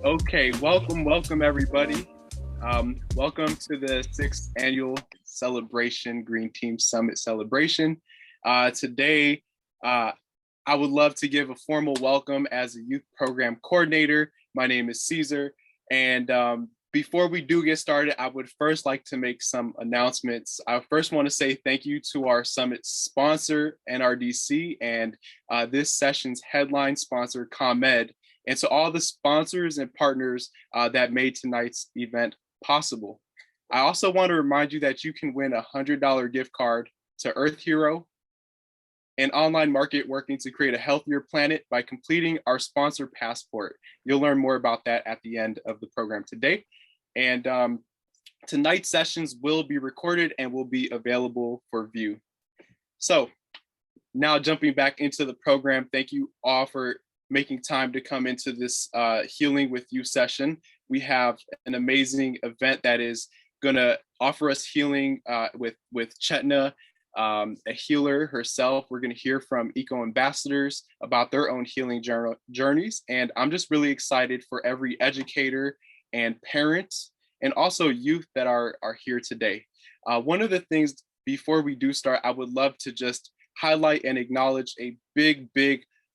Okay, welcome everybody. Welcome to the 6th annual celebration, Green Team Summit celebration. Today, I would love to give a formal welcome as a youth program coordinator. My name is Caesar, and before we do get started, I would first like to make some announcements. I first want to say thank you to our summit sponsor, NRDC, and this session's headline sponsor, ComEd, and to all the sponsors and partners that made tonight's event possible. I also want to remind you that you can win a $100 gift card to Earth Hero, an online market working to create a healthier planet by completing our sponsor passport. You'll learn more about that at the end of the program today. And tonight's sessions will be recorded and will be available for view. So now jumping back into the program, thank you all for making time to come into this Healing with You session. We have an amazing event that is gonna offer us healing with Chetna, a healer herself. We're gonna hear from eco ambassadors about their own healing journeys. And I'm just really excited for every educator and parent and also youth that are here today. One of the things before we do start, I would love to just highlight and acknowledge a big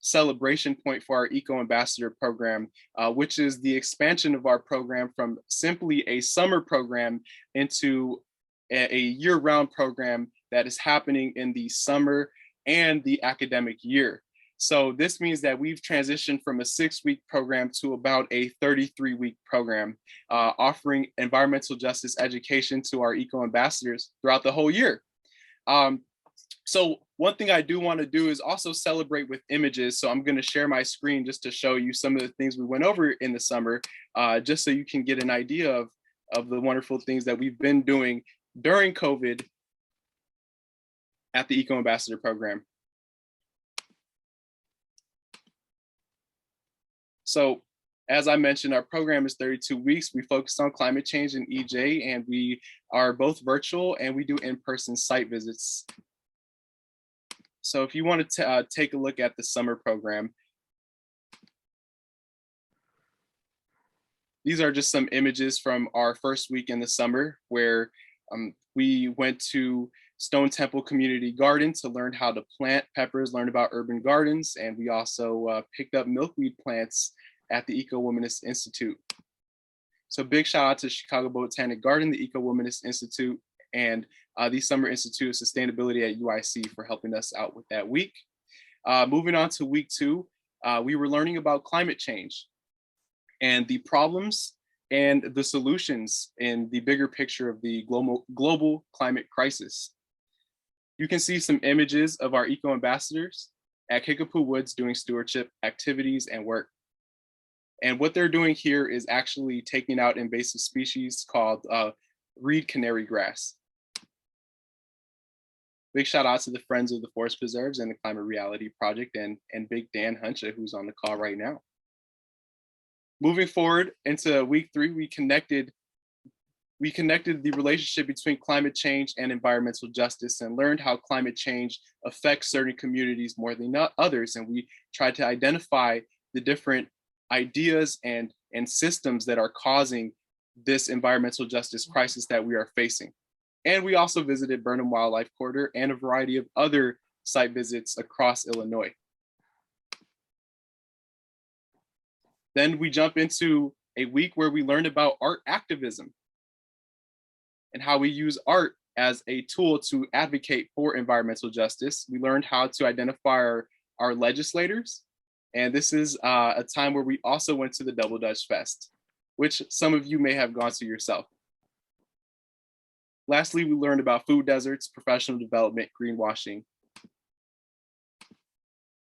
celebration point for our Eco Ambassador program, which is the expansion of our program from simply a summer program into a year-round program that is happening in the summer and the academic year. So this means that we've transitioned from a 6-week program to about a 33-week program, offering environmental justice education to our Eco Ambassadors throughout the whole year. So one thing I do want to do is also celebrate with images. So I'm going to share my screen just to show you some of the things we went over in the summer, just so you can get an idea of the wonderful things that we've been doing during COVID at the Eco Ambassador program. So as I mentioned, our program is 32 weeks. We focus on climate change and EJ, and we are both virtual and we do in-person site visits. So if you want to take a look at the summer program, these are just some images from our first week in the summer where we went to Stone Temple Community Garden to learn how to plant peppers, learn about urban gardens, and we also picked up milkweed plants at the Eco Womanist Institute. So big shout out to Chicago Botanic Garden, the Eco Womanist Institute, and the Summer Institute of Sustainability at UIC for helping us out with that week. Moving on to week 2, we were learning about climate change and the problems and the solutions in the bigger picture of the global climate crisis. You can see some images of our eco ambassadors at Kickapoo Woods doing stewardship activities and work. And what they're doing here is actually taking out invasive species called reed canary grass. Big shout out to the Friends of the Forest Preserves and the Climate Reality Project and Big Dan Huncha, who's on the call right now. Moving forward into week 3, we connected the relationship between climate change and environmental justice and learned how climate change affects certain communities more than others. And we tried to identify the different ideas and systems that are causing this environmental justice crisis that we are facing. And we also visited Burnham Wildlife Corridor and a variety of other site visits across Illinois. Then we jump into a week where we learned about art activism and how we use art as a tool to advocate for environmental justice. We learned how to identify our legislators. And this is a time where we also went to the Double Dutch Fest, which some of you may have gone to yourself. Lastly, we learned about food deserts, professional development, greenwashing.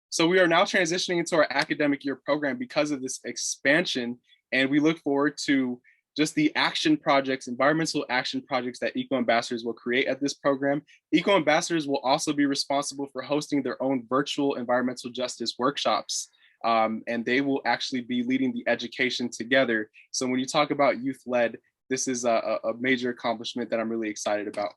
So we are now transitioning into our academic year program because of this expansion, and we look forward to just the action projects, environmental action projects that Eco Ambassadors will create at this program. Eco Ambassadors will also be responsible for hosting their own virtual environmental justice workshops, and they will actually be leading the education together. So when you talk about youth-led, this is a major accomplishment that I'm really excited about.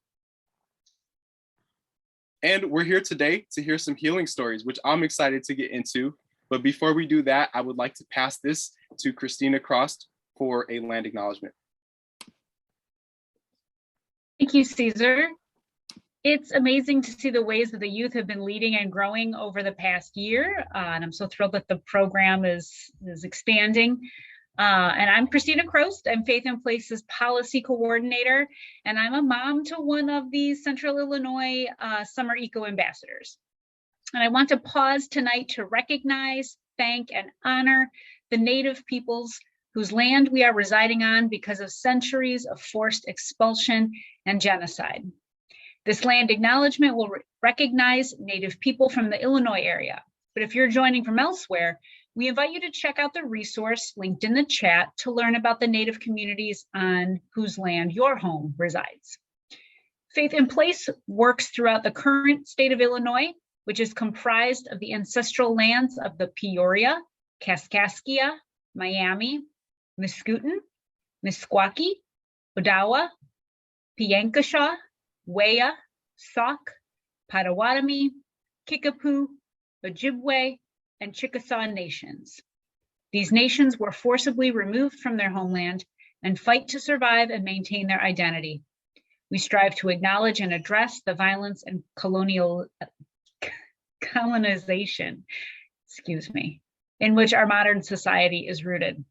And we're here today to hear some healing stories, which I'm excited to get into. But before we do that, I would like to pass this to Christina Crost for a land acknowledgement. Thank you, Caesar. It's amazing to see the ways that the youth have been leading and growing over the past year. And I'm so thrilled that the program is expanding. And I'm Christina Crost. I'm Faith in Place's policy coordinator, and I'm a mom to one of the Central Illinois Summer Eco Ambassadors. And I want to pause tonight to recognize, thank, and honor the Native peoples whose land we are residing on because of centuries of forced expulsion and genocide. This land acknowledgement will recognize Native people from the Illinois area. But if you're joining from elsewhere, we invite you to check out the resource linked in the chat to learn about the Native communities on whose land your home resides. Faith in Place works throughout the current state of Illinois, which is comprised of the ancestral lands of the Peoria, Kaskaskia, Miami, Mascoutin, Meskwaki, Odawa, Piankashaw, Weah, Sauk, Potawatomi, Kickapoo, Ojibwe, and Chickasaw nations. These nations were forcibly removed from their homeland and fight to survive and maintain their identity. We strive to acknowledge and address the violence and colonization, in which our modern society is rooted.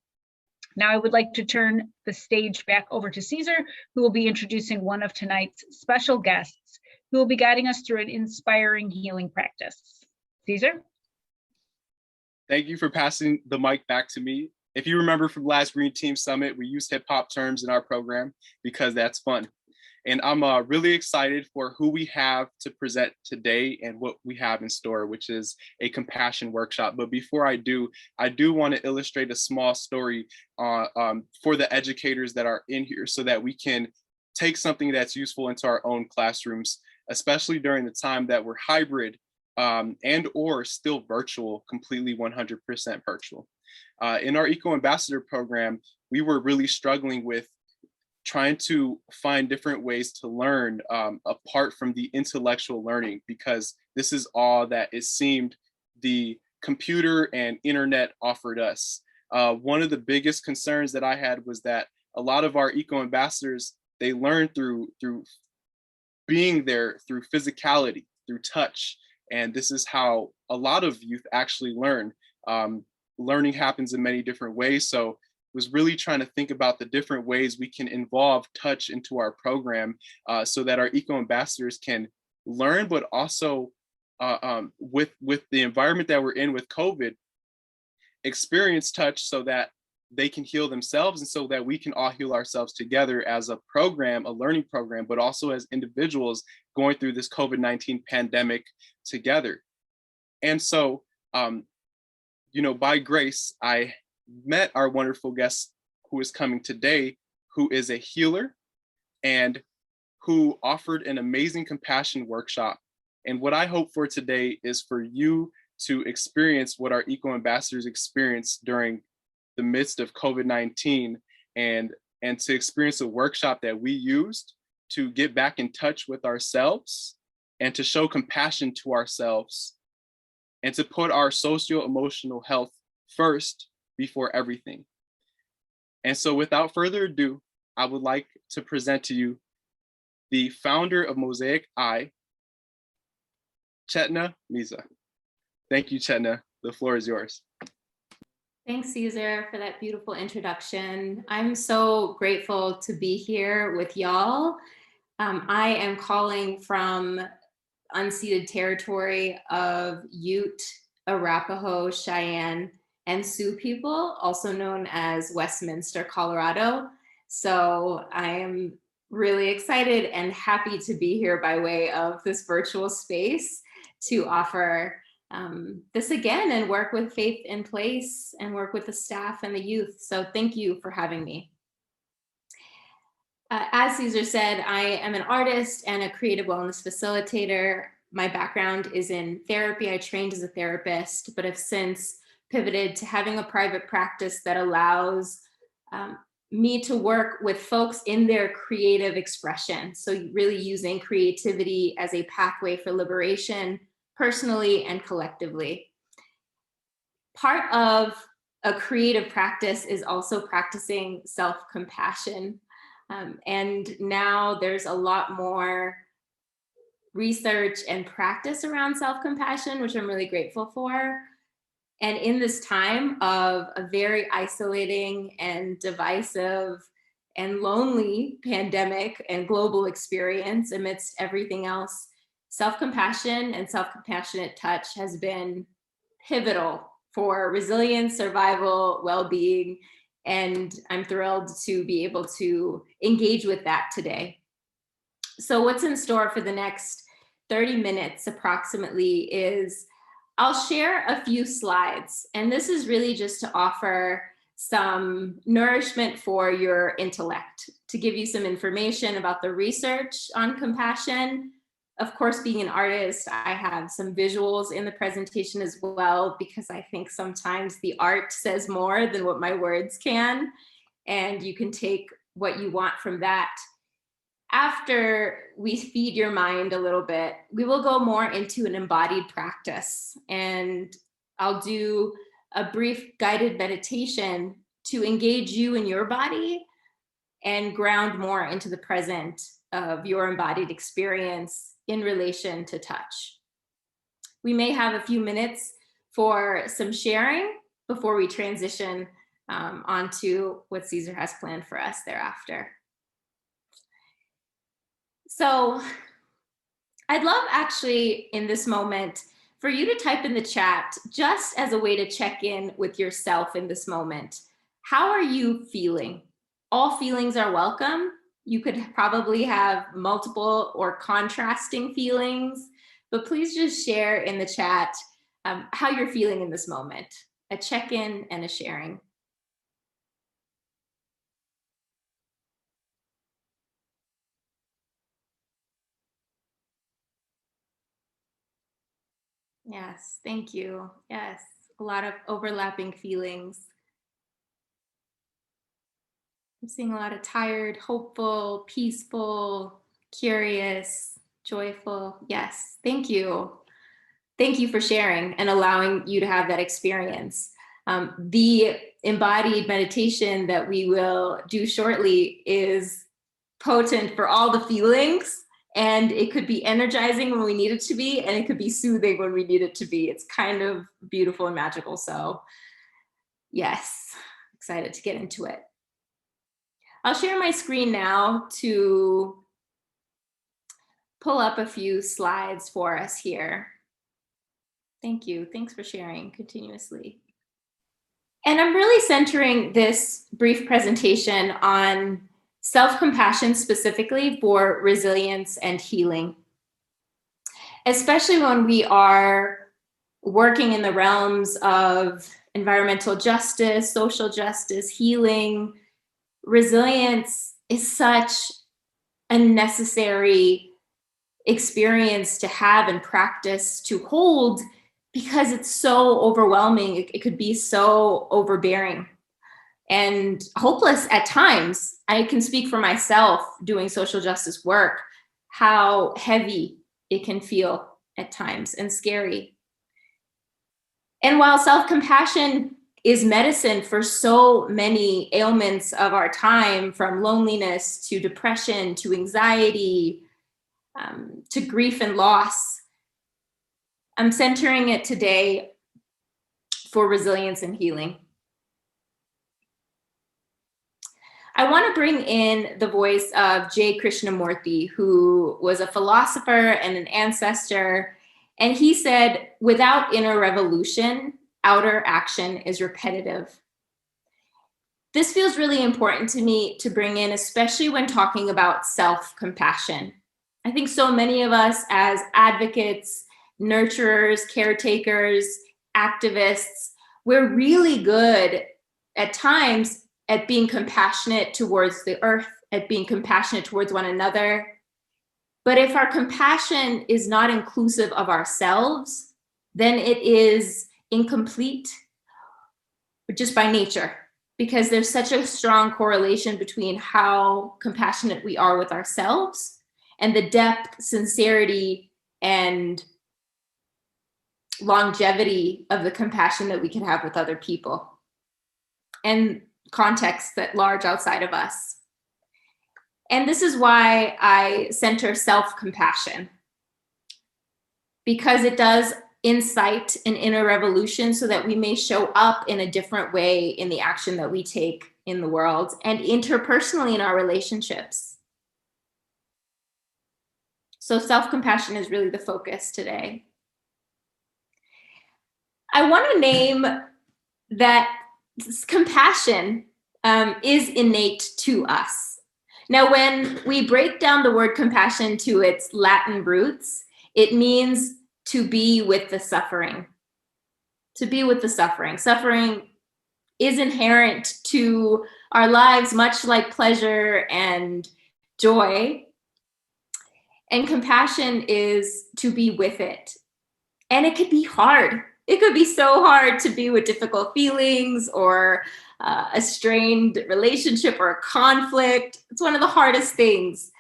Now I would like to turn the stage back over to Caesar, who will be introducing one of tonight's special guests, who will be guiding us through an inspiring healing practice. Caesar? Thank you for passing the mic back to me. If you remember from last Green Team Summit, we used hip hop terms in our program because that's fun. And I'm really excited for who we have to present today and what we have in store, which is a compassion workshop. But before I do want to illustrate a small story for the educators that are in here so that we can take something that's useful into our own classrooms, especially during the time that we're hybrid and or still virtual, completely 100% virtual. In our Eco Ambassador program, we were really struggling with trying to find different ways to learn apart from the intellectual learning, because this is all that it seemed the computer and internet offered us. One of the biggest concerns that I had was that a lot of our Eco Ambassadors, they learn through being there, through physicality, through touch. And this is how a lot of youth actually learn. Learning happens in many different ways. So was really trying to think about the different ways we can involve touch into our program so that our Eco Ambassadors can learn, but also with the environment that we're in with COVID, experience touch so that they can heal themselves and so that we can all heal ourselves together as a program, a learning program, but also as individuals going through this COVID-19 pandemic together. And so, by grace, I met our wonderful guest who is coming today, who is a healer and who offered an amazing compassion workshop. And what I hope for today is for you to experience what our Eco Ambassadors experienced during the midst of COVID-19 and to experience a workshop that we used to get back in touch with ourselves and to show compassion to ourselves and to put our socio-emotional health first before everything. And so without further ado, I would like to present to you the founder of Mosaiceye, Chetna Mehta. Thank you, Chetna. The floor is yours. Thanks, Caesar, for that beautiful introduction. I'm so grateful to be here with y'all. I am calling from unceded territory of Ute, Arapaho, Cheyenne, and Sioux people, also known as Westminster, Colorado. So I am really excited and happy to be here by way of this virtual space to offer this again and work with Faith in Place and work with the staff and the youth. So thank you for having me. As Caesar said, I am an artist and a creative wellness facilitator. My background is in therapy. I trained as a therapist, but have since pivoted to having a private practice that allows me to work with folks in their creative expression. So really using creativity as a pathway for liberation, personally and collectively. Part of a creative practice is also practicing self-compassion. And now there's a lot more research and practice around self-compassion, which I'm really grateful for. And in this time of a very isolating and divisive and lonely pandemic and global experience amidst everything else, self-compassion and self-compassionate touch has been pivotal for resilience, survival, well-being, and I'm thrilled to be able to engage with that today. So what's in store for the next 30 minutes approximately is I'll share a few slides, and this is really just to offer some nourishment for your intellect, to give you some information about the research on compassion. Of course, being an artist, I have some visuals in the presentation as well, because I think sometimes the art says more than what my words can, and you can take what you want from that. After we feed your mind a little bit, we will go more into an embodied practice, and I'll do a brief guided meditation to engage you in your body and ground more into the present of your embodied experience in relation to touch. We may have a few minutes for some sharing before we transition onto what Caesar has planned for us thereafter. So I'd love actually in this moment for you to type in the chat, just as a way to check in with yourself in this moment. How are you feeling? All feelings are welcome. You could probably have multiple or contrasting feelings, but please just share in the chat how you're feeling in this moment, a check-in and a sharing. Yes, thank you. Yes, a lot of overlapping feelings. I'm seeing a lot of tired, hopeful, peaceful, curious, joyful. Yes, thank you. Thank you for sharing and allowing you to have that experience. The embodied meditation that we will do shortly is potent for all the feelings, and it could be energizing when we need it to be, and it could be soothing when we need it to be. It's kind of beautiful and magical. So yes, excited to get into it. I'll share my screen now to pull up a few slides for us here. Thank you. Thanks for sharing continuously. And I'm really centering this brief presentation on self-compassion specifically for resilience and healing, especially when we are working in the realms of environmental justice, social justice, healing. Resilience is such a necessary experience to have and practice to hold, because it's so overwhelming. It could be so overbearing and hopeless at times. I can speak for myself doing social justice work, how heavy it can feel at times and scary. And while self-compassion is medicine for so many ailments of our time, from loneliness to depression to anxiety to grief and loss, I'm centering it today for resilience and healing. I want to bring in the voice of J. Krishnamurti, who was a philosopher and an ancestor. And he said, without inner revolution, outer action is repetitive. This feels really important to me to bring in, especially when talking about self-compassion. I think so many of us as advocates, nurturers, caretakers, activists, we're really good at times at being compassionate towards the earth, at being compassionate towards one another. But if our compassion is not inclusive of ourselves, then it is incomplete just by nature, because there's such a strong correlation between how compassionate we are with ourselves and the depth, sincerity, and longevity of the compassion that we can have with other people. and contexts at large outside of us. And this is why I center self-compassion, because it does incite an inner revolution so that we may show up in a different way in the action that we take in the world and interpersonally in our relationships. So self-compassion is really the focus today. I want to name that compassion is innate to us. Now, when we break down the word compassion to its Latin roots, it means to be with the suffering. To be with the suffering. Suffering is inherent to our lives, much like pleasure and joy. And compassion is to be with it. And it could be hard. It could be so hard to be with difficult feelings or a strained relationship or a conflict. It's one of the hardest things,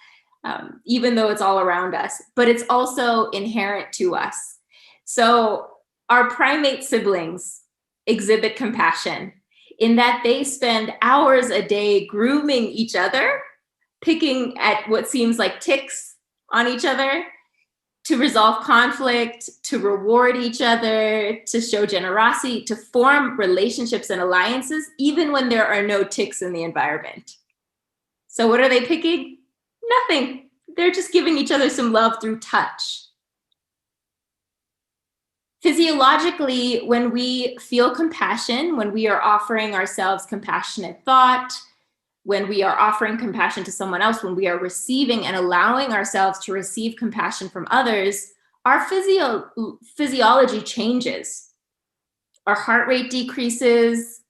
even though it's all around us, but it's also inherent to us. So our primate siblings exhibit compassion in that they spend hours a day grooming each other, picking at what seems like ticks on each other, to resolve conflict, to reward each other, to show generosity, to form relationships and alliances, even when there are no ticks in the environment. So what are they picking? Nothing. They're just giving each other some love through touch. Physiologically, when we feel compassion, when we are offering ourselves compassionate thought, when we are offering compassion to someone else, when we are receiving and allowing ourselves to receive compassion from others, our physiology changes. Our heart rate decreases,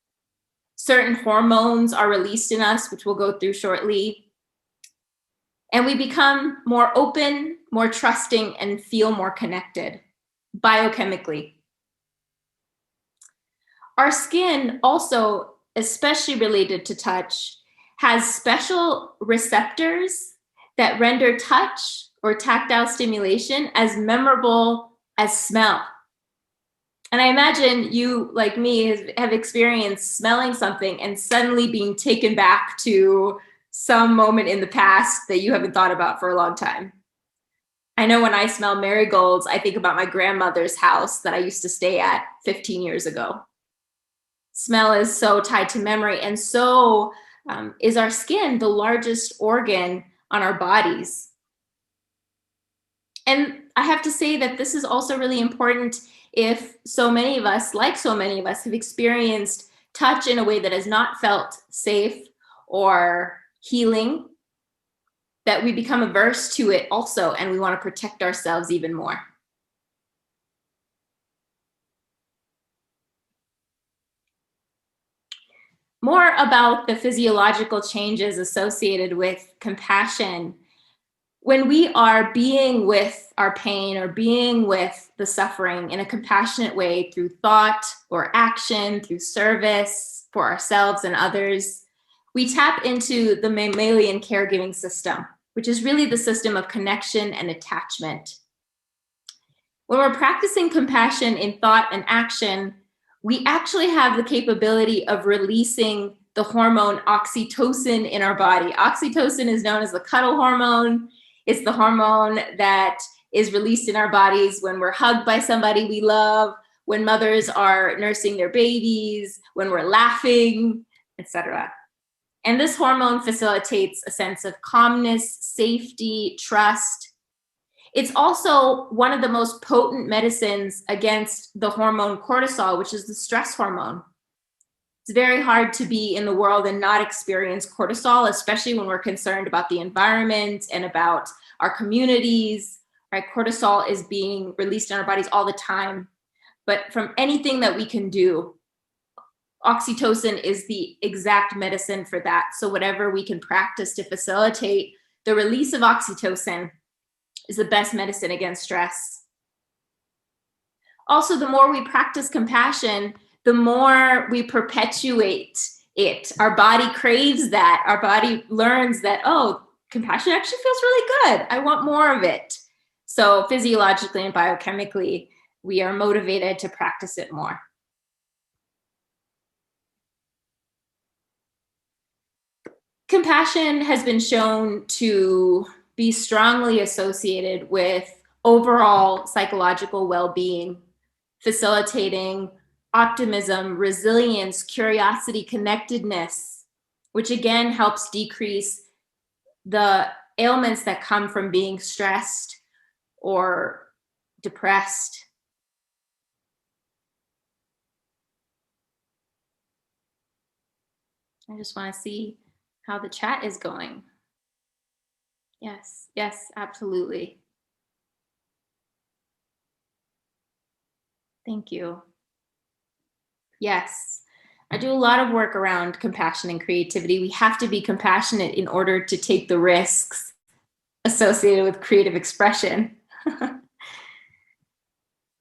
certain hormones are released in us, which we'll go through shortly, and we become more open, more trusting, and feel more connected biochemically. Our skin also, especially related to touch, has special receptors that render touch or tactile stimulation as memorable as smell. And I imagine you, like me, have experienced smelling something and suddenly being taken back to some moment in the past that you haven't thought about for a long time. I know when I smell marigolds, I think about my grandmother's house that I used to stay at 15 years ago. Smell is so tied to memory, and so is our skin, the largest organ on our bodies. And I have to say that this is also really important if so many of us, have experienced touch in a way that has not felt safe or healing, that we become averse to it also, and we want to protect ourselves even more. More about the physiological changes associated with compassion. When we are being with our pain or being with the suffering in a compassionate way through thought or action, through service for ourselves and others, we tap into the mammalian caregiving system, which is really the system of connection and attachment. When we're practicing compassion in thought and action, we actually have the capability of releasing the hormone oxytocin in our body. Oxytocin is known as the cuddle hormone. It's the hormone that is released in our bodies when we're hugged by somebody we love, when mothers are nursing their babies, when we're laughing, etc. And this hormone facilitates a sense of calmness, safety, trust. It's also one of the most potent medicines against the hormone cortisol, which is the stress hormone. It's very hard to be in the world and not experience cortisol, especially when we're concerned about the environment and about our communities, right? Cortisol is being released in our bodies all the time. But from anything that we can do, oxytocin is the exact medicine for that. So whatever we can practice to facilitate the release of oxytocin is the best medicine against stress. Also, the more we practice compassion, the more we perpetuate it. Our body craves that. Our body learns that, oh, compassion actually feels really good. I want more of it. So physiologically and biochemically, we are motivated to practice it more. Compassion has been shown to be strongly associated with overall psychological well-being, facilitating optimism, resilience, curiosity, connectedness, which again helps decrease the ailments that come from being stressed or depressed. I just want to see how the chat is going. Yes, yes, absolutely. Thank you. Yes, I do a lot of work around compassion and creativity. We have to be compassionate in order to take the risks associated with creative expression.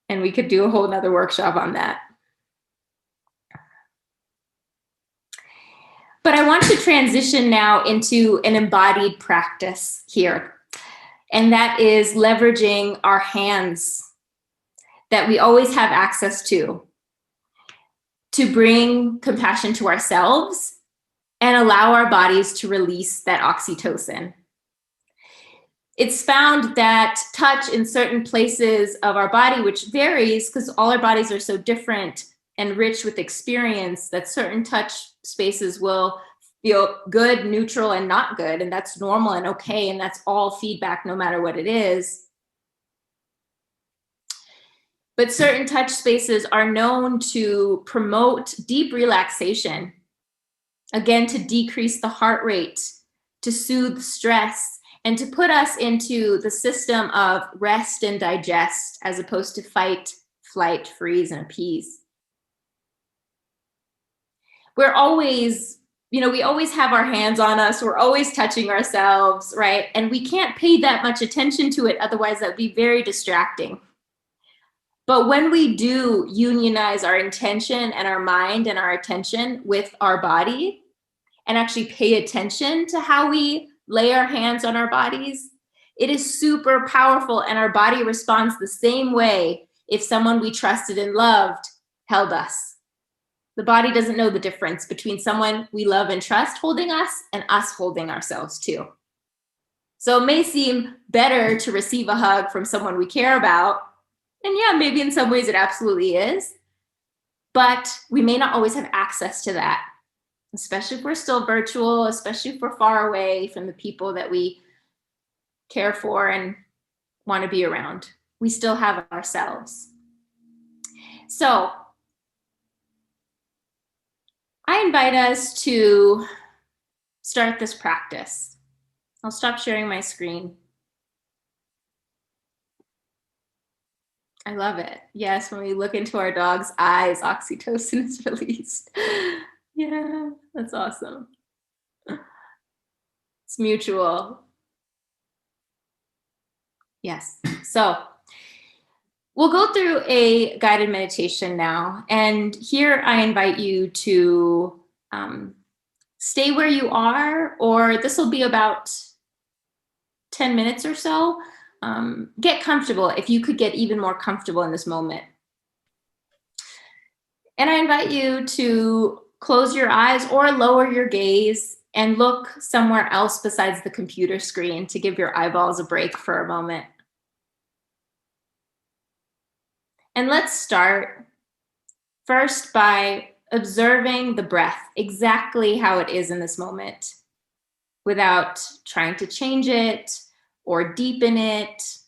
And we could do a whole nother workshop on that. But I want to transition now into an embodied practice here. And that is leveraging our hands that we always have access to bring compassion to ourselves and allow our bodies to release that oxytocin. It's found that touch in certain places of our body, which varies because all our bodies are so different and rich with experience, that certain touch spaces will feel good, neutral, and not good. And that's normal and okay. And that's all feedback, no matter what it is. But certain touch spaces are known to promote deep relaxation, again, to decrease the heart rate, to soothe stress, and to put us into the system of rest and digest, as opposed to fight, flight, freeze, and appease. We're always, we always have our hands on us. We're always touching ourselves, right? And we can't pay that much attention to it. Otherwise, that would be very distracting. But when we do unionize our intention and our mind and our attention with our body and actually pay attention to how we lay our hands on our bodies, it is super powerful, and our body responds the same way if someone we trusted and loved held us. The body doesn't know the difference between someone we love and trust holding us and us holding ourselves too. So it may seem better to receive a hug from someone we care about. And yeah, maybe in some ways it absolutely is. But we may not always have access to that, especially if we're still virtual, especially if we're far away from the people that we care for and want to be around. We still have ourselves. So I invite us to start this practice. I'll stop sharing my screen. I love it. Yes, when we look into our dog's eyes, oxytocin is released. Yeah, that's awesome. It's mutual. Yes. So we'll go through a guided meditation now. And here I invite you to stay where you are, or this will be about 10 minutes or so. Get comfortable if you could get even more comfortable in this moment. And I invite you to close your eyes or lower your gaze and look somewhere else besides the computer screen to give your eyeballs a break for a moment. And let's start first by observing the breath exactly how it is in this moment, without trying to change it or deepen it.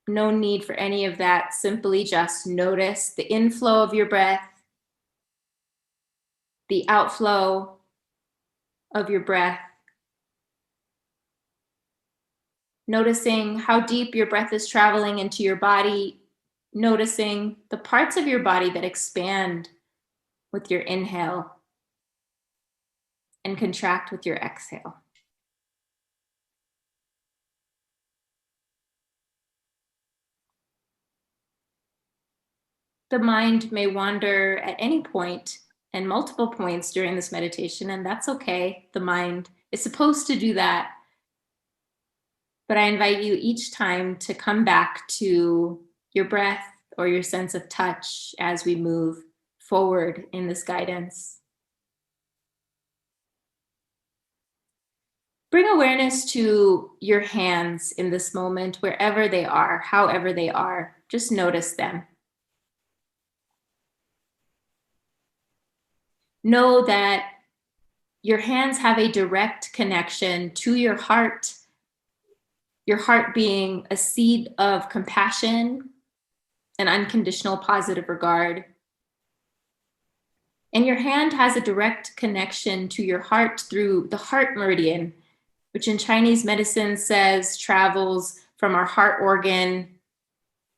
No need for any of that. Simply just notice the inflow of your breath, the outflow of your breath. Noticing how deep your breath is traveling into your body. Noticing the parts of your body that expand with your inhale and contract with your exhale. The mind may wander at any point and multiple points during this meditation, and that's okay. The mind is supposed to do that. But I invite you each time to come back to your breath or your sense of touch as we move forward in this guidance. Bring awareness to your hands in this moment, wherever they are, however they are. Just notice them. Know that your hands have a direct connection to your heart being a seed of compassion and unconditional positive regard. And your hand has a direct connection to your heart through the heart meridian, which in Chinese medicine says travels from our heart organ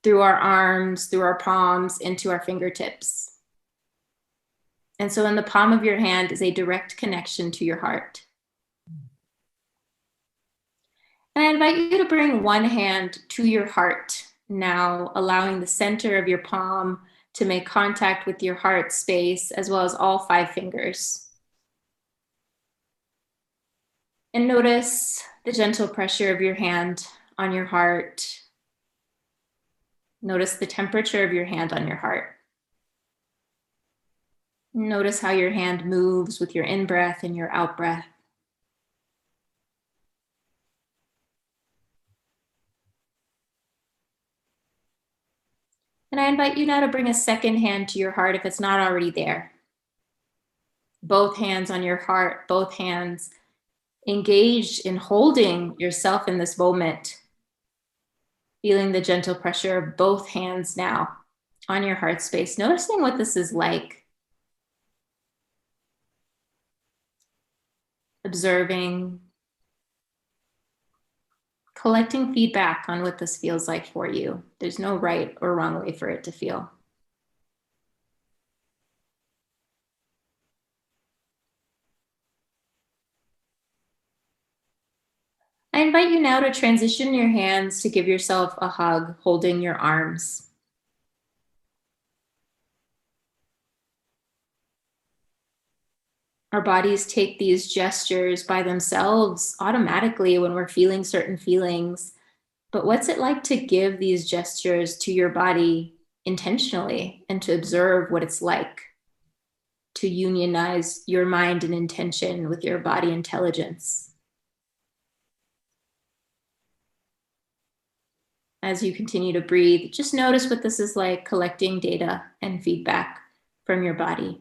through our arms, through our palms, into our fingertips. And so in the palm of your hand is a direct connection to your heart. And I invite you to bring one hand to your heart now, allowing the center of your palm to make contact with your heart space, as well as all 5 fingers. And notice the gentle pressure of your hand on your heart. Notice the temperature of your hand on your heart. Notice how your hand moves with your in-breath and your out-breath. And I invite you now to bring a second hand to your heart if it's not already there. Both hands on your heart, both hands engaged in holding yourself in this moment. Feeling the gentle pressure of both hands now on your heart space, noticing what this is like. Observing, collecting feedback on what this feels like for you. There's no right or wrong way for it to feel. I invite you now to transition your hands to give yourself a hug, holding your arms. Our bodies take these gestures by themselves automatically when we're feeling certain feelings. But what's it like to give these gestures to your body intentionally and to observe what it's like to unionize your mind and intention with your body intelligence? As you continue to breathe, just notice what this is like, collecting data and feedback from your body.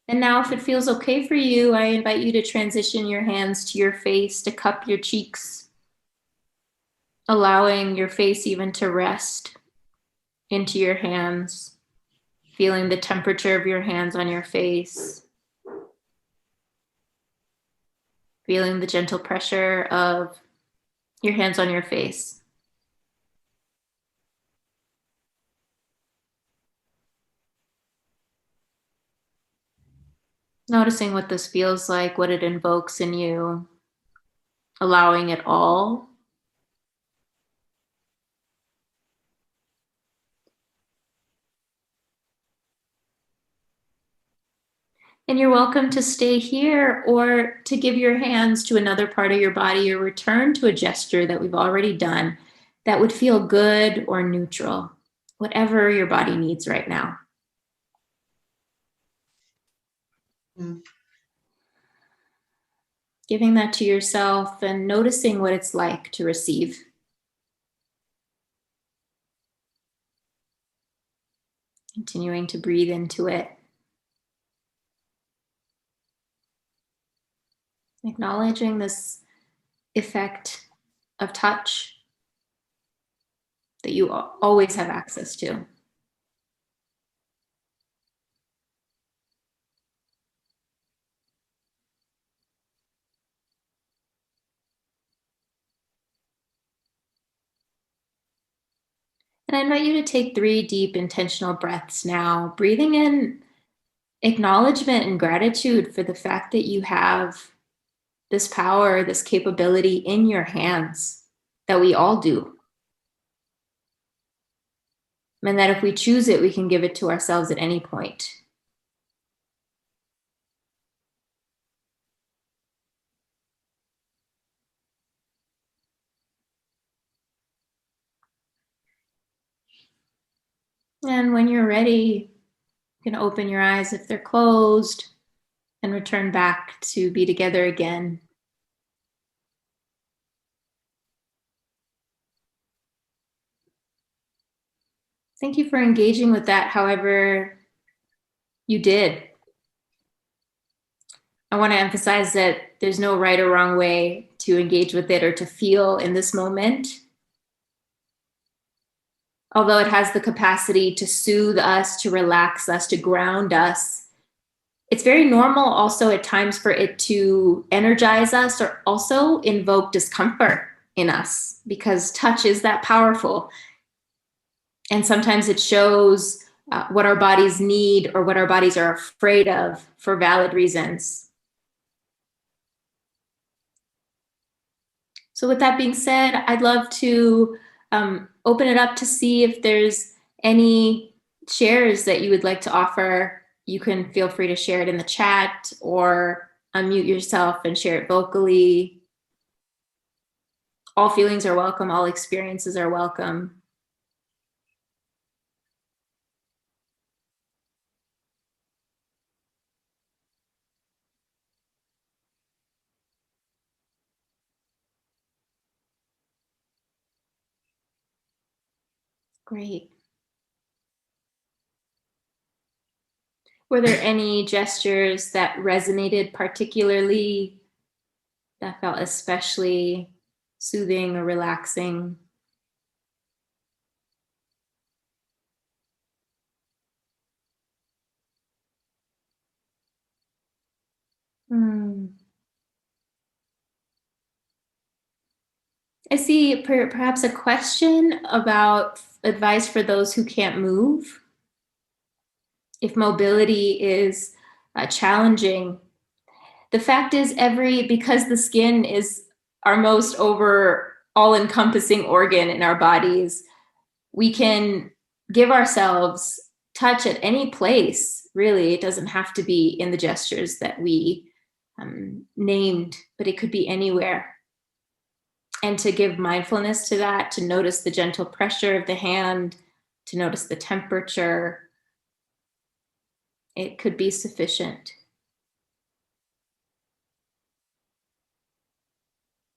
And now, if it feels okay for you, I invite you to transition your hands to your face, to cup your cheeks, allowing your face even to rest into your hands, feeling the temperature of your hands on your face, feeling the gentle pressure of your hands on your face. Noticing what this feels like, what it invokes in you, allowing it all. And you're welcome to stay here or to give your hands to another part of your body or return to a gesture that we've already done that would feel good or neutral, whatever your body needs right now. Giving that to yourself and noticing what it's like to receive. Continuing to breathe into it. Acknowledging this effect of touch that you always have access to. And I invite you to take 3 deep intentional breaths now, breathing in acknowledgement and gratitude for the fact that you have this power, this capability in your hands, that we all do. And that if we choose it, we can give it to ourselves at any point. And when you're ready, you can open your eyes if they're closed and return back to be together again. Thank you for engaging with that however you did. I want to emphasize that there's no right or wrong way to engage with it or to feel in this moment. Although it has the capacity to soothe us, to relax us, to ground us, it's very normal also at times for it to energize us or also invoke discomfort in us, because touch is that powerful. And sometimes it shows what our bodies need or what our bodies are afraid of for valid reasons. So with that being said, I'd love to open it up to see if there's any shares that you would like to offer. You can feel free to share it in the chat or unmute yourself and share it vocally. All feelings are welcome. All experiences are welcome. Great. Were there any gestures that resonated particularly, that felt especially soothing or relaxing? I see perhaps a question about advice for those who can't move. If mobility is challenging, the fact is because the skin is our most all-encompassing organ in our bodies, we can give ourselves touch at any place, really. It doesn't have to be in the gestures that we named, but it could be anywhere. And to give mindfulness to that, to notice the gentle pressure of the hand, to notice the temperature, it could be sufficient.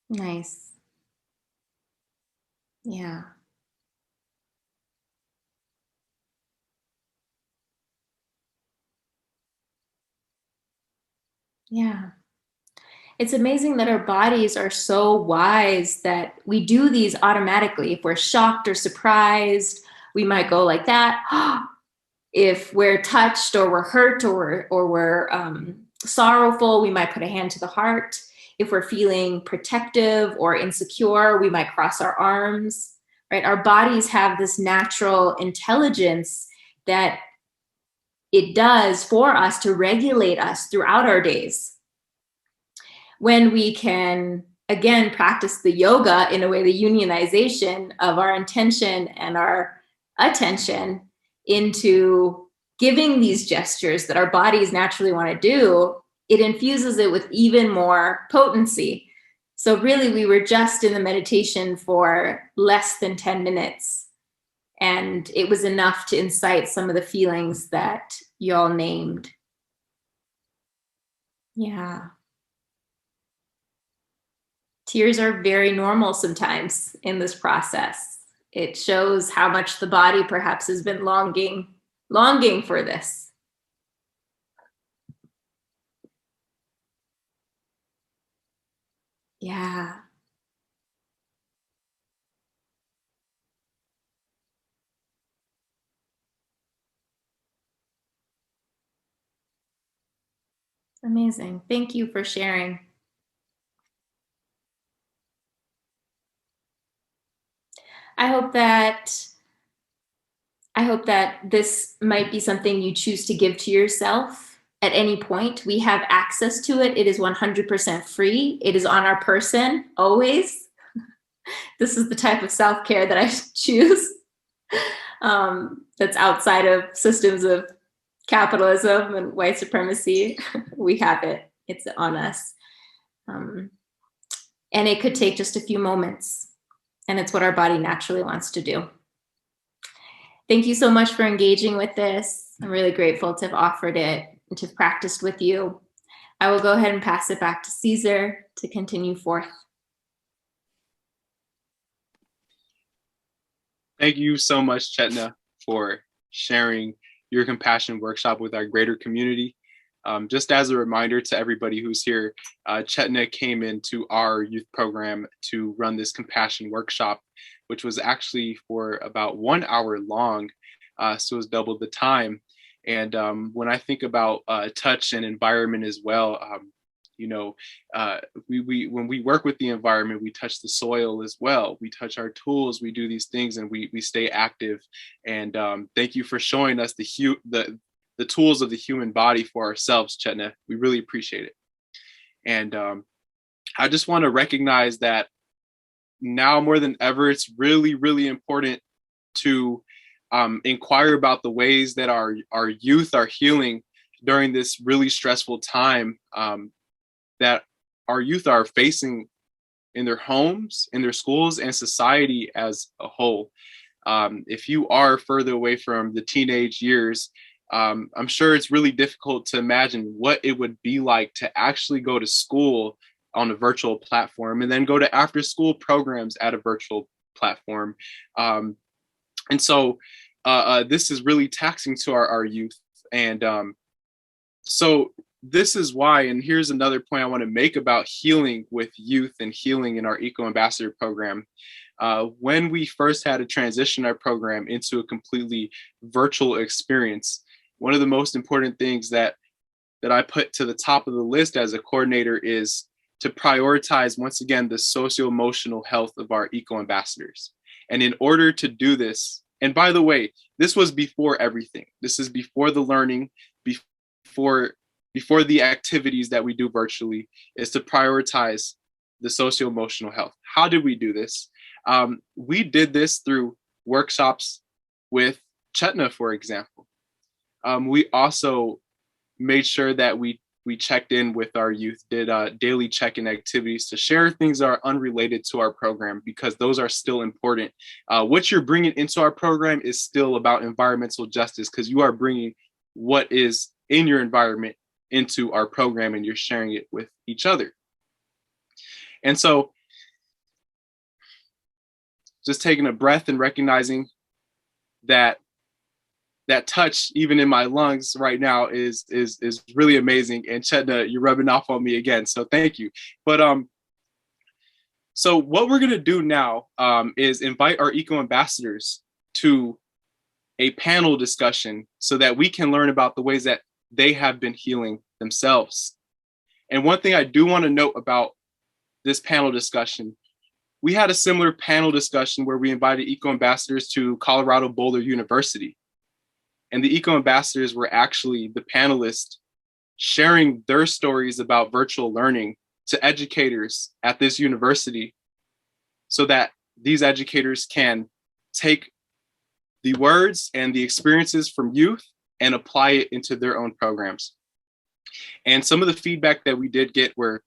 Nice. Yeah. Yeah. It's amazing that our bodies are so wise that we do these automatically. If we're shocked or surprised, we might go like that. If we're touched or we're hurt or we're sorrowful, we might put a hand to the heart. If we're feeling protective or insecure, we might cross our arms, right? Our bodies have this natural intelligence that it does for us to regulate us throughout our days. When we can, again, practice the yoga in a way, the unionization of our intention and our attention into giving these gestures that our bodies naturally want to do, it infuses it with even more potency. So really, we were just in the meditation for less than 10 minutes, and it was enough to incite some of the feelings that y'all named. Yeah. Tears are very normal sometimes in this process. It shows how much the body perhaps has been longing for this. Yeah. Amazing. Thank you for sharing. I hope that this might be something you choose to give to yourself at any point. We have access to it. It is 100% free. It is on our person always. This is the type of self-care that I choose. That's outside of systems of capitalism and white supremacy. We have it. It's on us. And it could take just a few moments. And it's what our body naturally wants to do. Thank you so much for engaging with this. I'm really grateful to have offered it and to have practiced with you. I will go ahead and pass it back to Caesar to continue forth. Thank you so much, Chetna, for sharing your compassion workshop with our greater community. Just as a reminder to everybody who's here, Chetna came into our youth program to run this compassion workshop, which was actually for about 1 hour long, so it was double the time. And when I think about touch and environment as well, when we work with the environment, we touch the soil as well. We touch our tools, we do these things, and we stay active. And thank you for showing us the tools of the human body for ourselves, Chetna. We really appreciate it. And I just want to recognize that now more than ever, it's really, really important to inquire about the ways that our youth are healing during this really stressful time that our youth are facing in their homes, in their schools, and society as a whole. If you are further away from the teenage years, I'm sure it's really difficult to imagine what it would be like to actually go to school on a virtual platform and then go to after school programs at a virtual platform. And so this is really taxing to our youth. And so this is why, and here's another point I want to make about healing with youth and healing in our Eco Ambassador program. When we first had to transition our program into a completely virtual experience, one of the most important things that I put to the top of the list as a coordinator is to prioritize, once again, the socio-emotional health of our Eco Ambassadors. And in order to do this, and by the way, this was before everything. This is before the learning, before the activities that we do virtually, is to prioritize the socio-emotional health. How did we do this? We did this through workshops with Chetna, for example. We also made sure that we checked in with our youth, did daily check-in activities to share things that are unrelated to our program, because those are still important. What you're bringing into our program is still about environmental justice, because you are bringing what is in your environment into our program and you're sharing it with each other. And so just taking a breath and recognizing that touch, even in my lungs right now, is really amazing. And Chetna, you're rubbing off on me again, so thank you. But so what we're gonna do now is invite our Eco Ambassadors to a panel discussion so that we can learn about the ways that they have been healing themselves. And one thing I do want to note about this panel discussion, we had a similar panel discussion where we invited Eco Ambassadors to Colorado Boulder University. And the Eco Ambassadors were actually the panelists sharing their stories about virtual learning to educators at this university, so that these educators can take the words and the experiences from youth and apply it into their own programs. And some of the feedback that we did get were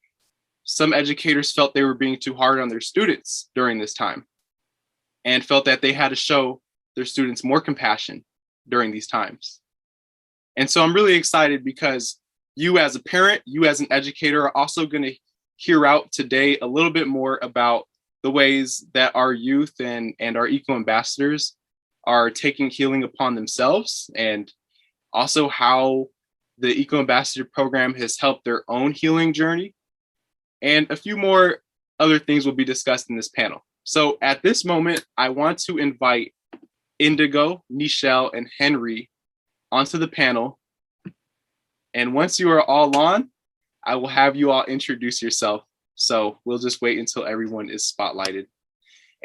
some educators felt they were being too hard on their students during this time and felt that they had to show their students more compassion during these times. And so I'm really excited because you as a parent, you as an educator are also going to hear out today a little bit more about the ways that our youth and our Eco Ambassadors are taking healing upon themselves, and also how the Eco Ambassador program has helped their own healing journey. And a few more other things will be discussed in this panel. So at this moment, I want to invite Indigo, Nichelle, and Henry onto the panel. And once you are all on, I will have you all introduce yourself. So we'll just wait until everyone is spotlighted.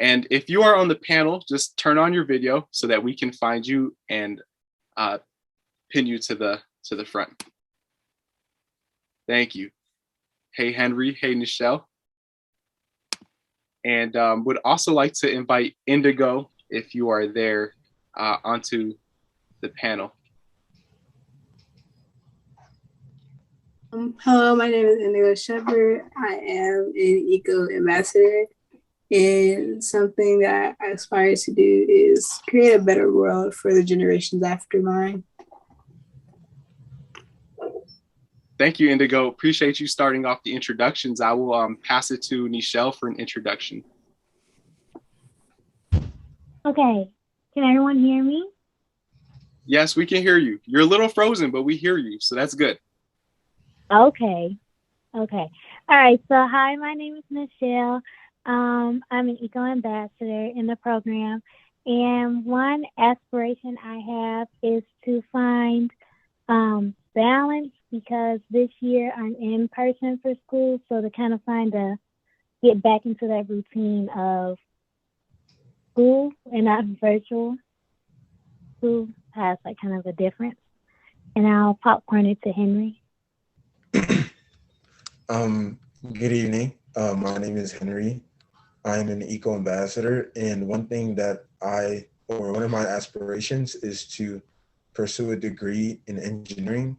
And if you are on the panel, just turn on your video so that we can find you and pin you to the front. Thank you. Hey, Henry. Hey, Nichelle. And would also like to invite Indigo, if you are there, onto the panel. Hello, my name is Indigo Shepherd. I am an Eco Ambassador. And something that I aspire to do is create a better world for the generations after mine. Thank you, Indigo. Appreciate you starting off the introductions. I will pass it to Nichelle for an introduction. Okay, can everyone hear me? Yes, we can hear you. You're a little frozen, but we hear you, so that's good. Okay. All right, so hi, my name is Michelle. I'm an eco ambassador in the program, and one aspiration I have is to find balance, because this year I'm in person for school, so to kind of get back into that routine of school and not virtual. School has like kind of a difference. And I'll popcorn it to Henry. Good evening. My name is Henry. I'm an eco ambassador, and one of my aspirations is to pursue a degree in engineering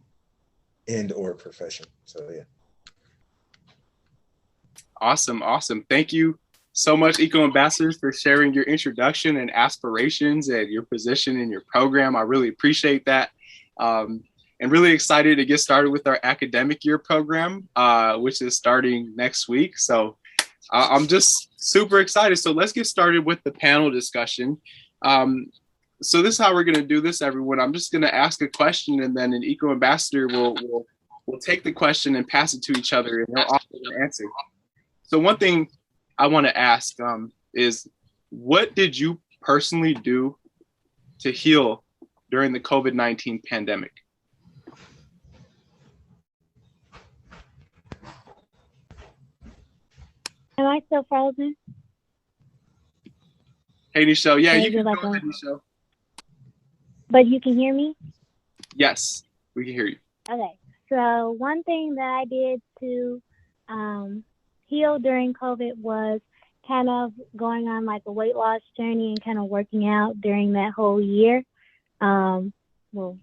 and or profession. So yeah. Awesome. Thank you so much, Eco Ambassadors, for sharing your introduction and aspirations and your position in your program. I really appreciate that. And really excited to get started with our academic year program, which is starting next week. So I'm just super excited. So let's get started with the panel discussion. So this is how we're going to do this, everyone. I'm just going to ask a question, and then an Eco Ambassador will take the question and pass it to each other, and they'll offer an answer. So one thing I want to ask is, what did you personally do to heal during the COVID-19 pandemic? Am I still frozen? Hey, Nichelle. Yeah, you can like go ahead, Nichelle. But you can hear me? Yes, we can hear you. Okay. So one thing that I did to heal during COVID was kind of going on like a weight loss journey and kind of working out during that whole year. Well,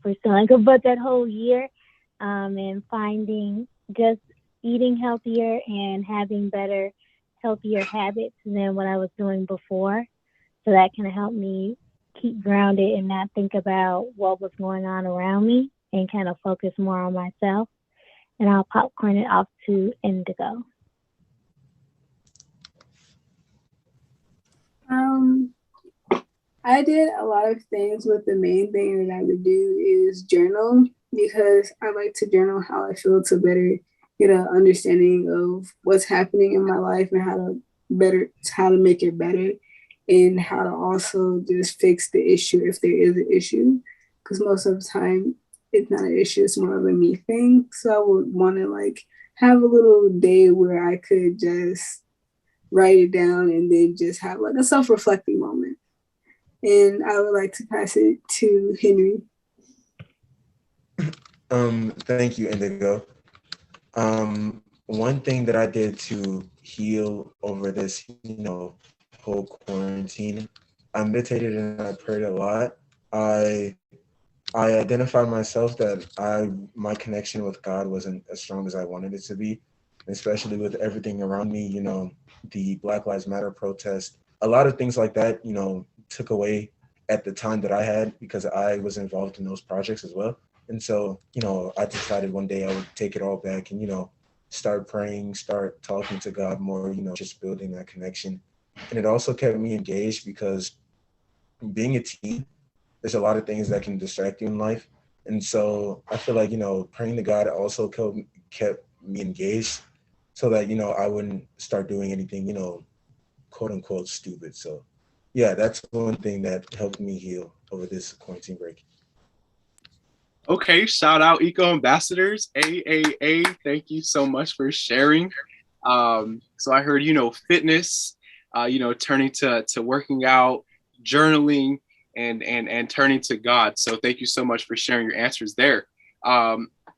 we're still in, but that whole year, and finding just eating healthier and having better, healthier habits than what I was doing before. So that kind of helped me keep grounded and not think about what was going on around me and kind of focus more on myself. And I'll popcorn it off to Indigo. I did a lot of things, but the main thing that I would do is journal, because I like to journal how I feel to better get an understanding of what's happening in my life and how to make it better, and how to also just fix the issue if there is an issue, because most of the time it's not an issue, it's more of a me thing. So I would want to like have a little day where I could just write it down and then just have like a self-reflecting moment. And I would like to pass it to Henry. Thank you, Indigo. One thing that I did to heal over this, whole quarantine, I meditated and I prayed a lot. I identified myself that my connection with God wasn't as strong as I wanted it to be, especially with everything around me, the Black Lives Matter protest, a lot of things like that, took away at the time that I had, because I was involved in those projects as well. And so, I decided one day I would take it all back and, start praying, start talking to God more, just building that connection. And it also kept me engaged, because being a teen, there's a lot of things that can distract you in life. And so I feel like, praying to God also kept me engaged, so that, I wouldn't start doing anything, quote unquote stupid. So yeah, that's one thing that helped me heal over this quarantine break. Okay, shout out Eco Ambassadors, AAA. Thank you so much for sharing. So I heard, fitness, turning to working out, journaling, and turning to God. So thank you so much for sharing your answers there.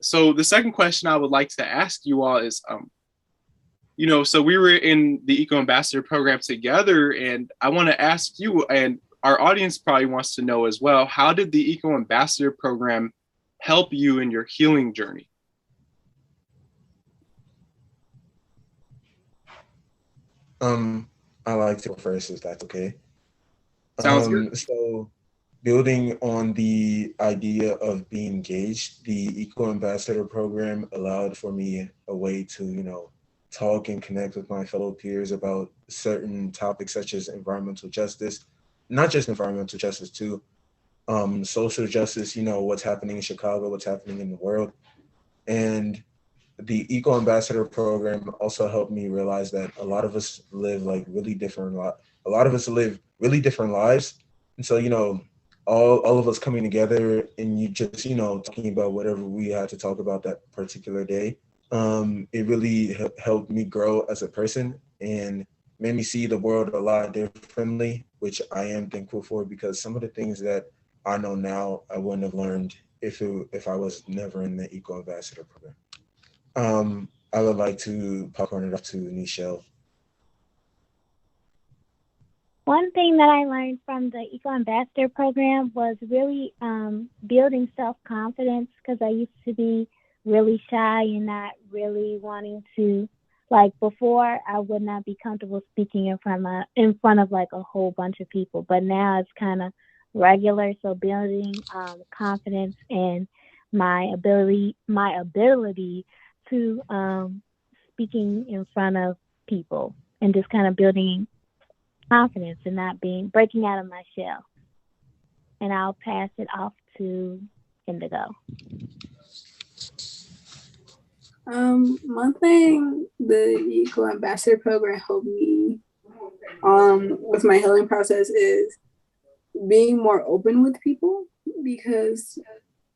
So the second question I would like to ask you all is, so we were in the Eco Ambassador program together, and I want to ask you, and our audience probably wants to know as well, how did the Eco Ambassador program help you in your healing journey? I like to go first, if that's okay. Sounds good. So building on the idea of being engaged, the Eco Ambassador program allowed for me a way to, talk and connect with my fellow peers about certain topics such as environmental justice, not just environmental justice too, social justice, what's happening in Chicago, what's happening in the world. And the Eco Ambassador program also helped me realize that a lot of us live like really different a lot of us live really different lives. And so, all of us coming together and you just, talking about whatever we had to talk about that particular day, it really helped me grow as a person and made me see the world a lot differently, which I am thankful for, because some of the things that I know now I wouldn't have learned if I was never in the Eco Ambassador program. I would like to popcorn it up to Nichelle. One thing that I learned from the Eco Ambassador program was really building self-confidence, because I used to be really shy and not really wanting to, like before I would not be comfortable speaking in front of like a whole bunch of people, but now it's kind of regular. So building confidence and my ability to speaking in front of people, and just kind of building confidence and not breaking out of my shell. And I'll pass it off to Indigo. One thing the Eco Ambassador program helped me with my healing process is being more open with people, because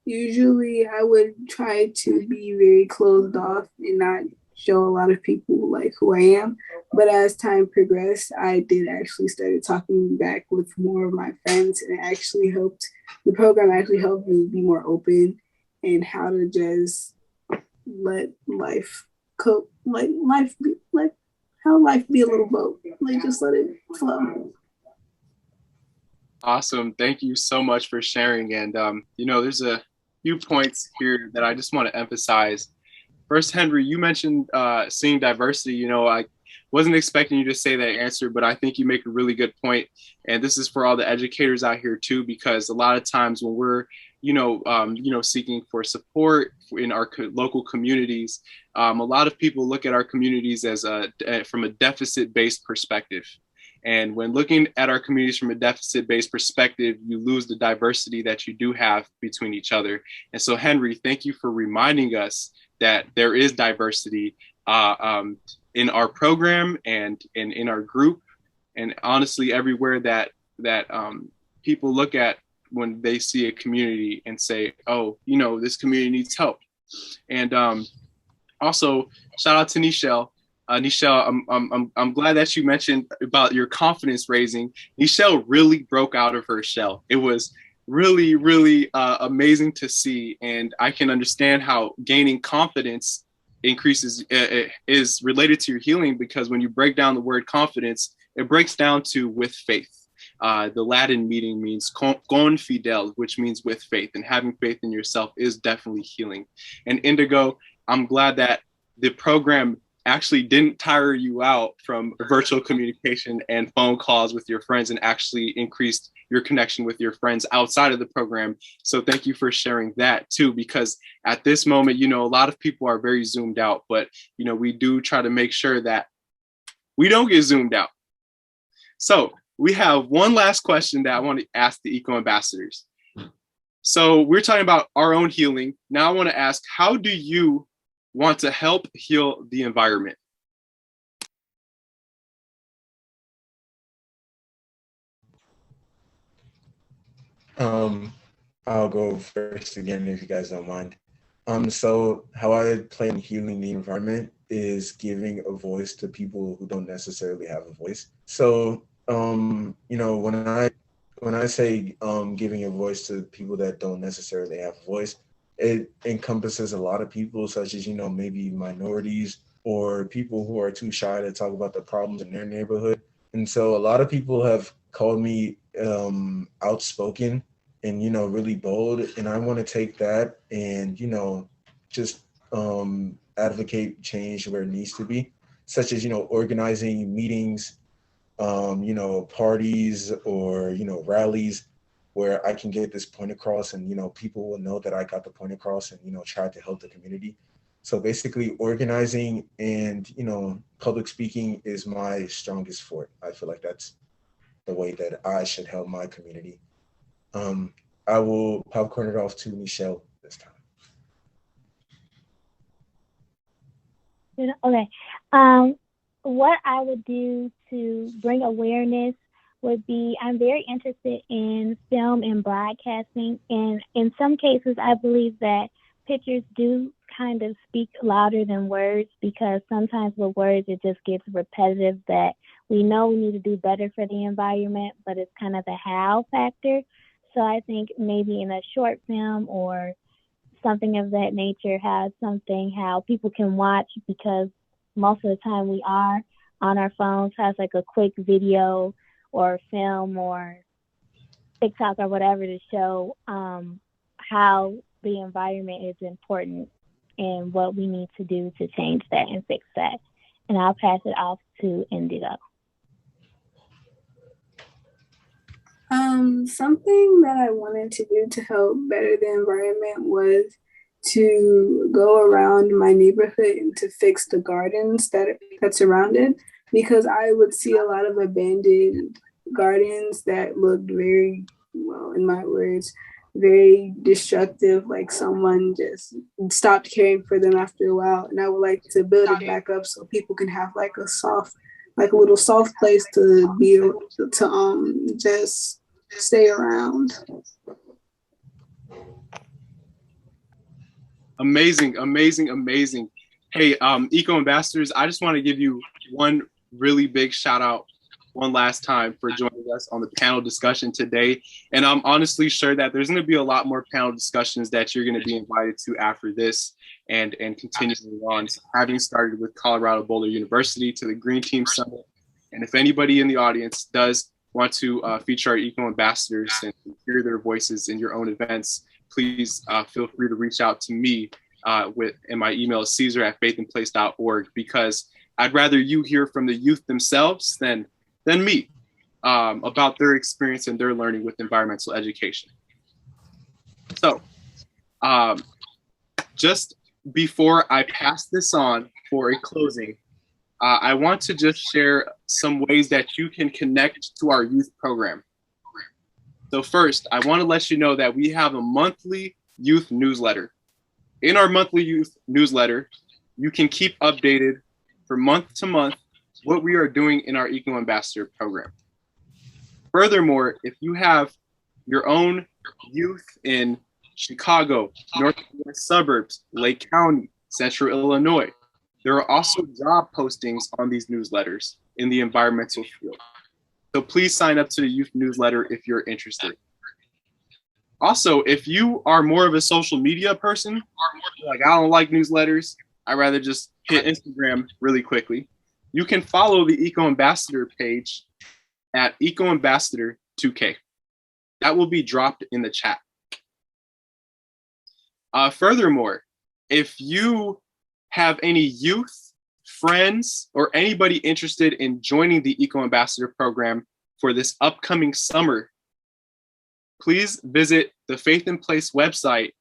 usually I would try to be very closed off and not show a lot of people like who I am. But as time progressed, I did actually started talking back with more of my friends, and the program actually helped me be more open and how to just let life cope, how life be a little boat, just let it flow. Awesome. Thank you so much for sharing. And, there's a few points here that I just want to emphasize. First, Henry, you mentioned seeing diversity. I wasn't expecting you to say that answer, but I think you make a really good point. And this is for all the educators out here too, because a lot of times when we're, seeking for support in our local communities, a lot of people look at our communities as from a deficit-based perspective. And when looking at our communities from a deficit-based perspective, you lose the diversity that you do have between each other. And so, Henry, thank you for reminding us that there is diversity in our program and in our group, and honestly, everywhere that people look at when they see a community and say, oh, this community needs help. And also, shout out to Nichelle. Nichelle, I'm glad that you mentioned about your confidence raising. Nichelle really broke out of her shell. It was really, really amazing to see. And I can understand how gaining confidence is related to your healing, because when you break down the word confidence, it breaks down to with faith. The Latin meaning means con fidel, which means with faith, and having faith in yourself is definitely healing. And Indigo, I'm glad that the program actually didn't tire you out from virtual communication and phone calls with your friends, and actually increased your connection with your friends outside of the program. So thank you for sharing that too, because at this moment, a lot of people are very zoomed out, but we do try to make sure that we don't get zoomed out. So we have one last question that I want to ask the Eco Ambassadors. So we're talking about our own healing. Now I want to ask, how do you want to help heal the environment? I'll go first again if you guys don't mind. So how I plan on healing the environment is giving a voice to people who don't necessarily have a voice. So when I say giving a voice to people that don't necessarily have a voice, it encompasses a lot of people, such as maybe minorities or people who are too shy to talk about the problems in their neighborhood. And so a lot of people have called me outspoken and really bold, and I want to take that and just advocate change where it needs to be, such as organizing meetings parties or, rallies where I can get this point across and, people will know that I got the point across and, try to help the community. So basically organizing and, public speaking is my strongest fort. I feel like that's the way that I should help my community. I will popcorn it off to Michelle this time. Okay. What I would do to bring awareness would be, I'm very interested in film and broadcasting. And in some cases, I believe that pictures do kind of speak louder than words, because sometimes with words, it just gets repetitive, that we know we need to do better for the environment, but it's kind of the how factor. So I think maybe in a short film or something of that nature, has something how people can watch, because most of the time we are on our phones, has like a quick video or film or TikTok or whatever to show how the environment is important and what we need to do to change that and fix that. And I'll pass it off to Indigo. Something that I wanted to do to help better the environment was to go around my neighborhood and to fix the gardens that surround it, because I would see a lot of abandoned gardens that looked very, well, in my words, very destructive, like someone just stopped caring for them after a while. And I would like to build it back up so people can have like a little soft place to be able to just stay around. Amazing, amazing, amazing. Hey, Eco Ambassadors, I just want to give you one really big shout out one last time for joining us on the panel discussion today. And I'm honestly sure that there's going to be a lot more panel discussions that you're going to be invited to after this and continuing on, having started with Colorado Boulder University to the Green Team Summit. And if anybody in the audience does want to feature our Eco Ambassadors and hear their voices in your own events, please feel free to reach out to me and my email is caesar@faithandplace.org, because I'd rather you hear from the youth themselves than me about their experience and their learning with environmental education. So just before I pass this on for a closing, I want to just share some ways that you can connect to our youth program. So first, I want to let you know that we have a monthly youth newsletter. In our monthly youth newsletter, you can keep updated for month to month what we are doing in our Eco Ambassador program. Furthermore, if you have your own youth in Chicago, northwest suburbs, Lake County, Central Illinois, there are also job postings on these newsletters in the environmental field. So please sign up to the youth newsletter if you're interested. Also, if you are more of a social media person, like I don't like newsletters, I'd rather just hit Instagram really quickly, you can follow the Eco Ambassador page at Eco Ambassador 2K. That will be dropped in the chat. Furthermore, if you have any youth, friends, or anybody interested in joining the Eco Ambassador program for this upcoming summer, please visit the Faith in Place website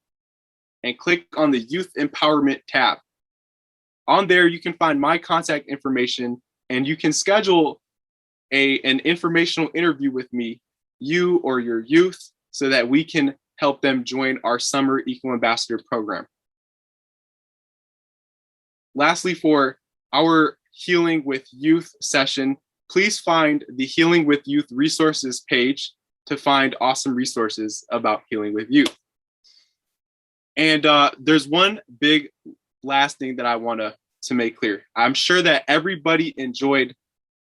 and click on the Youth Empowerment tab. On there, you can find my contact information and you can schedule an informational interview with me, you or your youth, so that we can help them join our summer Eco Ambassador program. Lastly, for our Healing with Youth session, please find the Healing with Youth resources page to find awesome resources about healing with youth. And there's one big last thing that I want to make clear. I'm sure that everybody enjoyed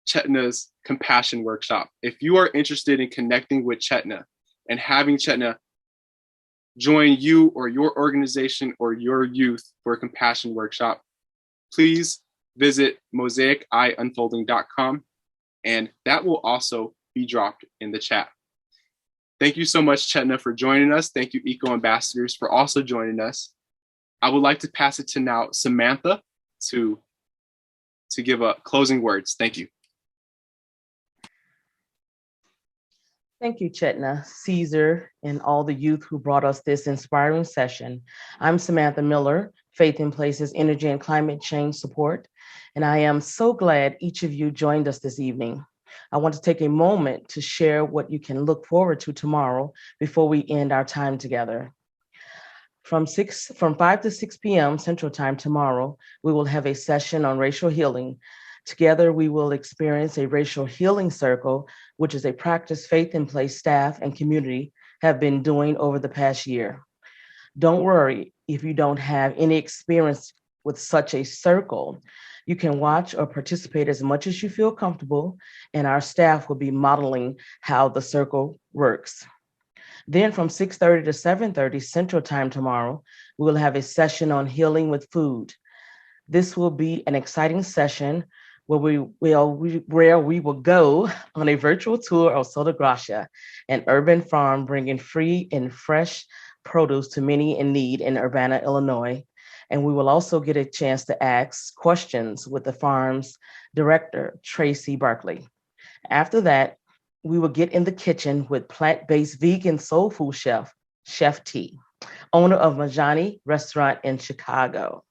Chetna's compassion workshop. If you are interested in connecting with Chetna and having Chetna join you or your organization or your youth for a compassion workshop, please visit mosaicieunfolding.com, and that will also be dropped in the chat. Thank you so much, Chetna, for joining us. Thank you, Eco Ambassadors, for also joining us. I would like to pass it to now Samantha to give a closing words. Thank you. Thank you, Chetna, Caesar, and all the youth who brought us this inspiring session. I'm Samantha Miller, Faith in Places Energy and Climate Change Support, and I am so glad each of you joined us this evening. I want to take a moment to share what you can look forward to tomorrow before we end our time together. From 5 to 6 p.m. Central Time tomorrow, we will have a session on racial healing. Together, we will experience a racial healing circle, which is a practice Faith in Place staff and community have been doing over the past year. Don't worry if you don't have any experience with such a circle. You can watch or participate as much as you feel comfortable, and our staff will be modeling how the circle works. Then from 6:30 to 7:30 Central Time tomorrow, we will have a session on healing with food. This will be an exciting session where we will go on a virtual tour of Soda Gracia, an urban farm bringing free and fresh produce to many in need in Urbana, Illinois. And we will also get a chance to ask questions with the farm's director, Tracy Barkley. After that, we will get in the kitchen with plant-based vegan soul food chef, Chef T, owner of Majani Restaurant in Chicago.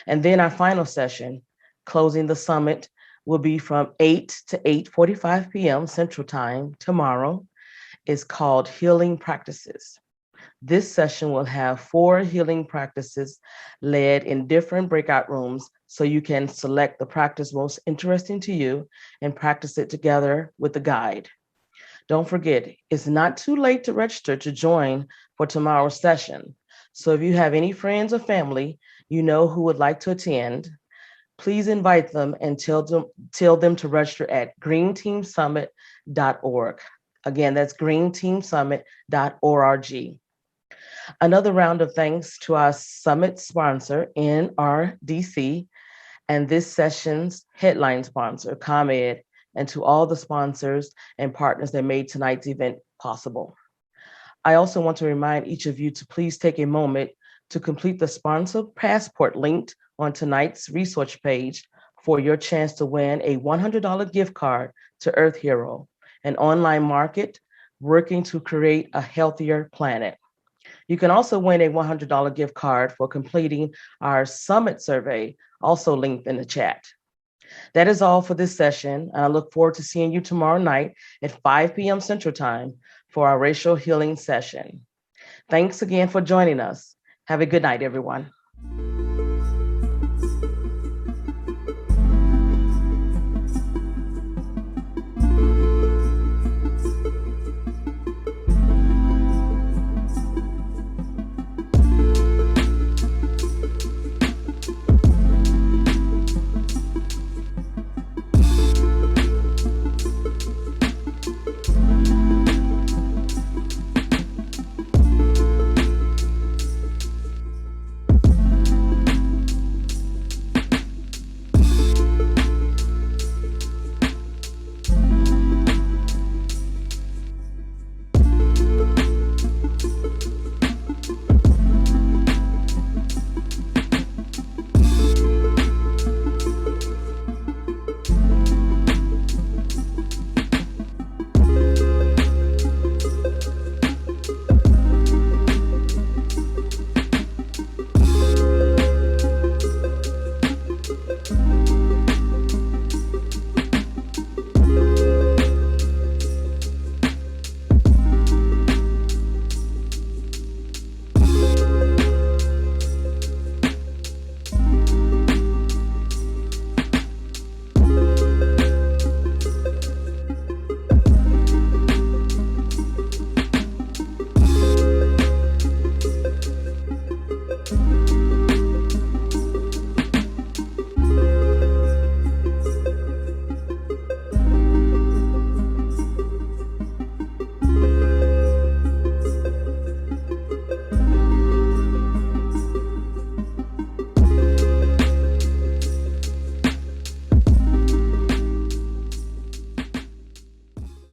And then our final session, closing the summit, will be from 8 to 8:45 p.m. Central Time tomorrow. It's called Healing Practices. This session will have 4 healing practices led in different breakout rooms so you can select the practice most interesting to you and practice it together with the guide. Don't forget, it's not too late to register to join for tomorrow's session. So if you have any friends or family you know who would like to attend, please invite them and tell them to register at greenteamsummit.org. Again, that's greenteamsummit.org. Another round of thanks to our summit sponsor, NRDC, and this session's headline sponsor, ComEd, and to all the sponsors and partners that made tonight's event possible. I also want to remind each of you to please take a moment to complete the sponsor passport linked on tonight's resource page for your chance to win a $100 gift card to Earth Hero, an online market working to create a healthier planet. You can also win a $100 gift card for completing our summit survey, also linked in the chat. That is all for this session. I look forward to seeing you tomorrow night at 5 p.m. Central Time for our racial healing session. Thanks again for joining us. Have a good night, everyone.